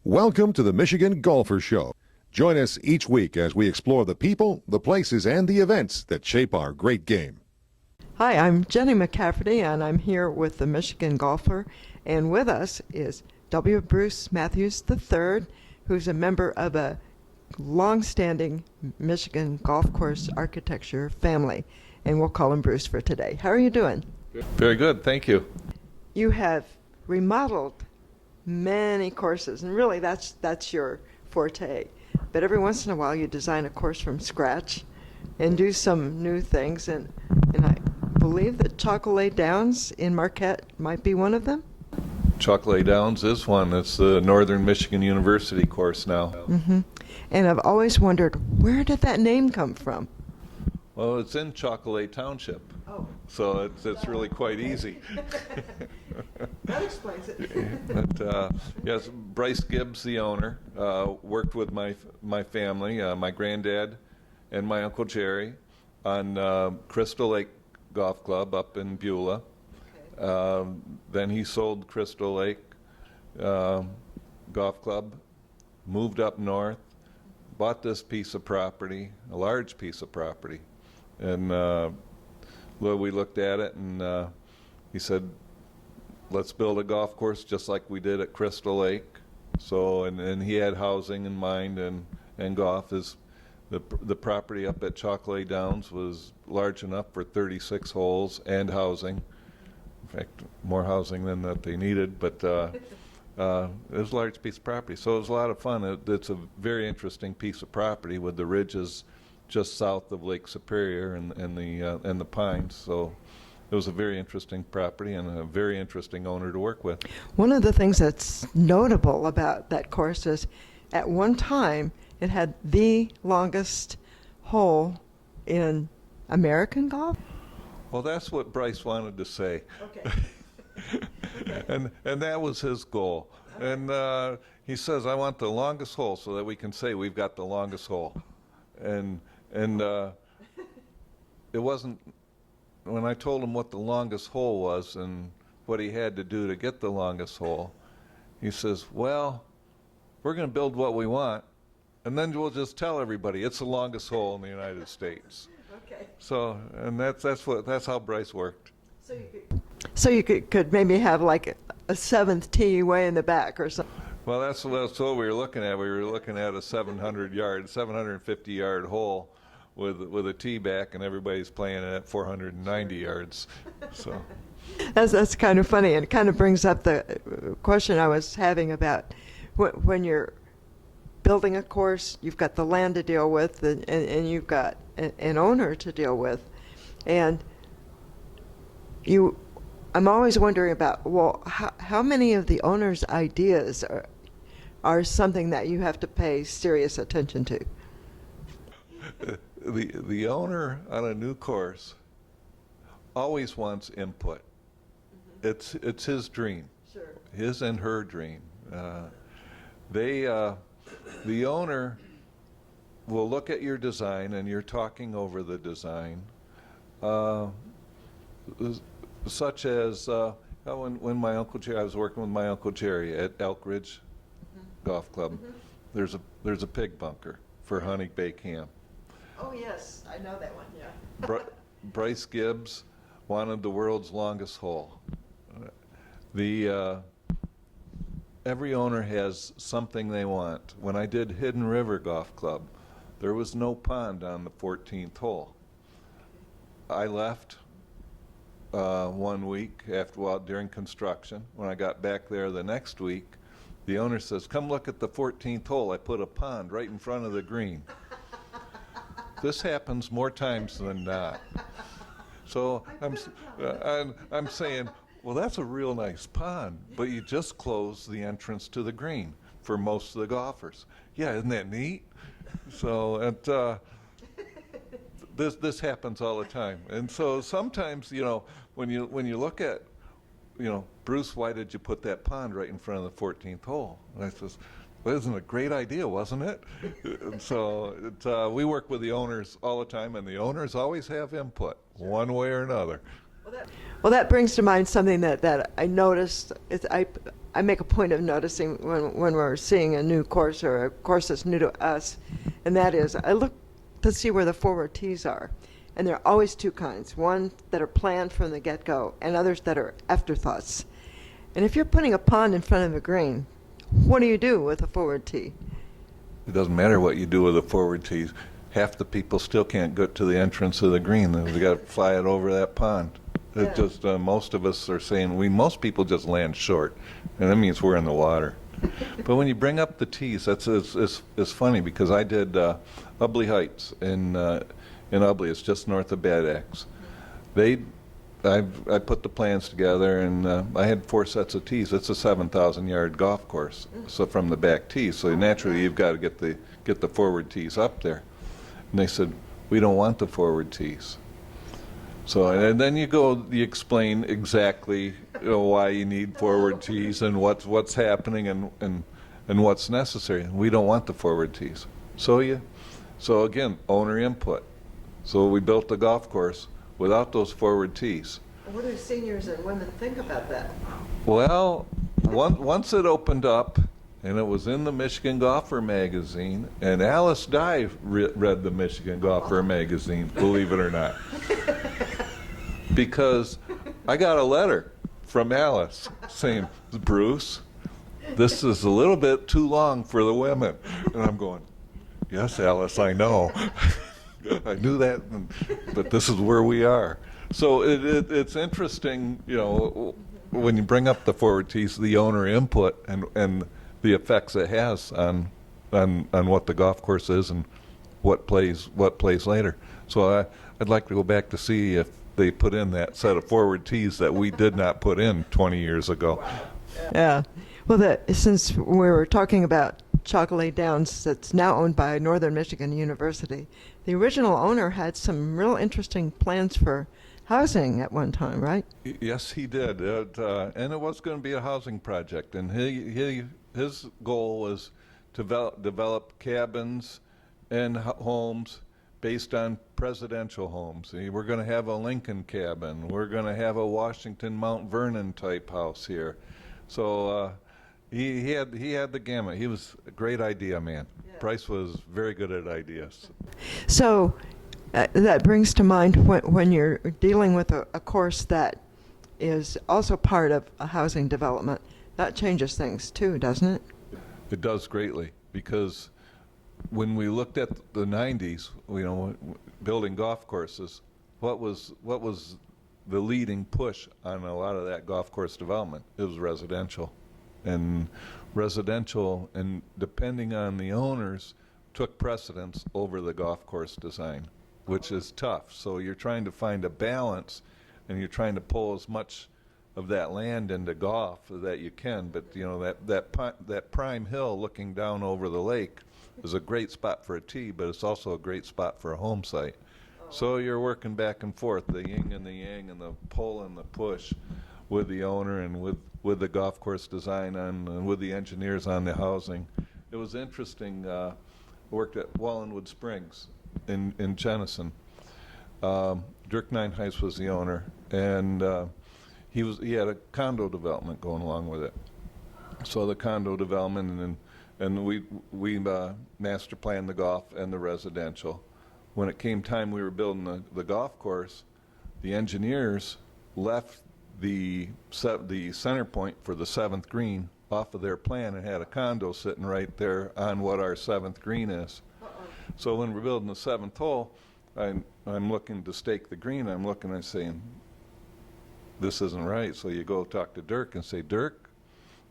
Welcome to the Michigan Golfer Show. Join us each week as we explore the people, the places, and the events that shape our great game. Hi, I'm Jenny McCafferty, and I'm here with the Michigan Golfer. And with us is W. Bruce Matthews III, who's a member of a long-standing Michigan golf course architecture family. And we'll call him Bruce for today. How are you doing? Very good, thank you. You have remodeled many courses, and really that's your forte. But every once in a while you design a course from scratch and do some new things, and I believe that Chocolay Downs in Marquette might be one of them? Chocolay Downs is one. It's the Northern Michigan University course now. Mm-hmm. And I've always wondered, where did that name come from? Well, it's in Chocolay Township, so it's really quite easy. That explains it. But, yes, Bryce Gibbs, the owner, worked with my family, my granddad and my Uncle Jerry on Crystal Lake Golf Club up in Beulah. Okay. Then he sold Crystal Lake Golf Club, moved up north, bought this piece of property, a large piece of property. And we looked at it, and he said, let's build a golf course just like we did at Crystal Lake. So, and he had housing in mind, and golf is, the property up at Chocolay Downs was large enough for 36 holes and housing. In fact, more housing than that they needed, but it was a large piece of property. So it was a lot of fun. It's a very interesting piece of property with the ridges just south of Lake Superior and the pines. So it was a very interesting property and a very interesting owner to work with. One of the things that's notable about that course is at one time it had the longest hole in American golf. Well, that's what Bryce wanted to say. Okay. and that was his goal. And he says, I want the longest hole so that we can say we've got the longest hole. And it wasn't, when I told him what the longest hole was and what he had to do to get the longest hole, he says, well, we're going to build what we want, and then we'll just tell everybody it's the longest hole in the United States. Okay. So, and that's how Bryce worked. So you could maybe have like a seventh tee way in the back or something. Well, that's what we were looking at. We were looking at a 750-yard hole with a tee back, and everybody's playing it at 490 yards. So that's kind of funny, and it kind of brings up the question I was having about when you're building a course, you've got the land to deal with, and you've got an owner to deal with, and I'm always wondering about, well, how many of the owner's ideas are something that you have to pay serious attention to? The owner on a new course always wants input. Mm-hmm. It's his dream, sure. His and her dream. The owner will look at your design, and you're talking over the design, such as when my Uncle Jerry, I was working with my Uncle Jerry at Elk Ridge Golf Club. Mm-hmm. There's a pig bunker for Honey Bay Camp. Oh yes, I know that one. Yeah. Bryce Gibbs wanted the world's longest hole. Every owner has something they want. When I did Hidden River Golf Club, there was no pond on the 14th hole. I left 1 week during construction. When I got back there the next week, the owner says, come look at the 14th hole. I put a pond right in front of the green. This happens more times than not. So I'm saying, well, that's a real nice pond, but you just closed the entrance to the green for most of the golfers. Yeah, isn't that neat? So this happens all the time. And so sometimes, when you look at, Bruce, why did you put that pond right in front of the 14th hole? And I says, well, isn't it a great idea, wasn't it? And so we work with the owners all the time, and the owners always have input, one way or another. Well, that brings to mind something that I noticed. I make a point of noticing when we're seeing a new course or a course that's new to us, and that is I look to see where the forward tees are. And there are always two kinds, one that are planned from the get-go and others that are afterthoughts. And if you're putting a pond in front of the green, what do you do with a forward tee? It doesn't matter what you do with the forward tees. Half the people still can't get to the entrance of the green. They got to fly it over that pond. It just most of us are saying most people just land short, and that means we're in the water. But when you bring up the tees, it's funny because I did Ubley Heights in Ubley. It's just north of Bad Axe. I put the plans together, and I had 4 sets of tees. It's a 7,000-yard golf course, so from the back tees. So naturally, you've got to get the forward tees up there. And they said, we don't want the forward tees. So and then you explain exactly why you need forward tees and what's happening and what's necessary. And we don't want the forward tees. So again, owner input. So we built the golf course without those forward tees. What do seniors and women think about that? Well, once it opened up, and it was in the Michigan Golfer magazine, and Alice Dye read the Michigan Golfer magazine, believe it or not. Because I got a letter from Alice saying, Bruce, this is a little bit too long for the women. And I'm going, yes, Alice, I know. I knew that, but this is where we are. So it's interesting, when you bring up the forward tees, the owner input and the effects it has on what the golf course is and what plays later. So I'd like to go back to see if they put in that set of forward tees that we did not put in 20 years ago. Yeah. Well, since we were talking about Chocolay Downs that's now owned by Northern Michigan University, the original owner had some real interesting plans for housing at one time, right? Yes, he did. And it was going to be a housing project. And his goal was to develop cabins and homes based on presidential homes. We're going to have a Lincoln cabin. We're going to have a Washington, Mount Vernon type house here. So he had the gamut. He was a great idea man. Yeah. Price was very good at ideas. So that brings to mind when you're dealing with a course that is also part of a housing development, that changes things too, doesn't it? It does greatly, because when we looked at the 90s, building golf courses, what was the leading push on a lot of that golf course development? It was residential. And depending on the owners, took precedence over the golf course design, which is tough. So you're trying to find a balance, and you're trying to pull as much of that land into golf that you can. But that prime hill looking down over the lake is a great spot for a tee, but it's also a great spot for a home site. So you're working back and forth, the yin and the yang, and the pull and the push with the owner and with the golf course design and with the engineers on the housing. It was interesting. I worked at Wallenwood Springs in Jenison. Dirk Nineheis was the owner, and he had a condo development going along with it. So the condo development, and we master planned the golf and the residential. When it came time we were building the golf course, the engineers left the center point for the 7th green off of their plan and had a condo sitting right there on what our 7th green is. So when we're building the 7th hole, I'm looking to stake the green. I'm looking and saying, this isn't right. So you go talk to Dirk and say, Dirk,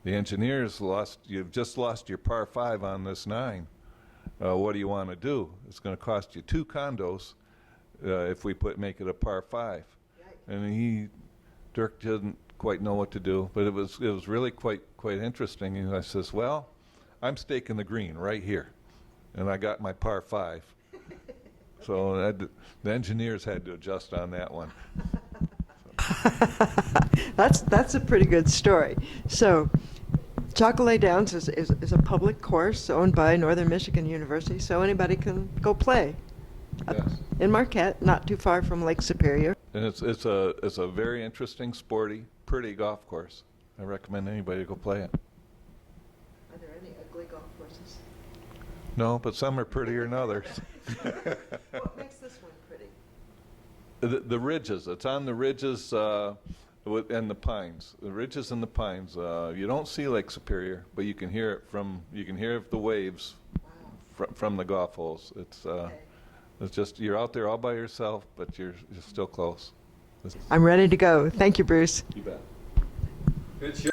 the engineers you've just lost your par 5 on this 9. What do you want to do? It's going to cost you 2 condos if we make it a par 5. And Dirk didn't quite know what to do, but it was really quite interesting. And I says, well, I'm staking the green right here, and I got my par 5. So the engineers had to adjust on that one. That's a pretty good story. So Chocolay Downs is a public course owned by Northern Michigan University, so anybody can go play. Yes. In Marquette, not too far from Lake Superior. And it's a very interesting, sporty, pretty golf course. I recommend anybody to go play it. Are there any ugly golf courses? No, but some are prettier than others. What makes this one pretty? The ridges. It's on the ridges and the pines. The ridges and the pines. You don't see Lake Superior, but you can hear it the waves from the golf holes. It's just you're out there all by yourself, but you're still close. I'm ready to go. Thank you, Bruce. You bet. Good show.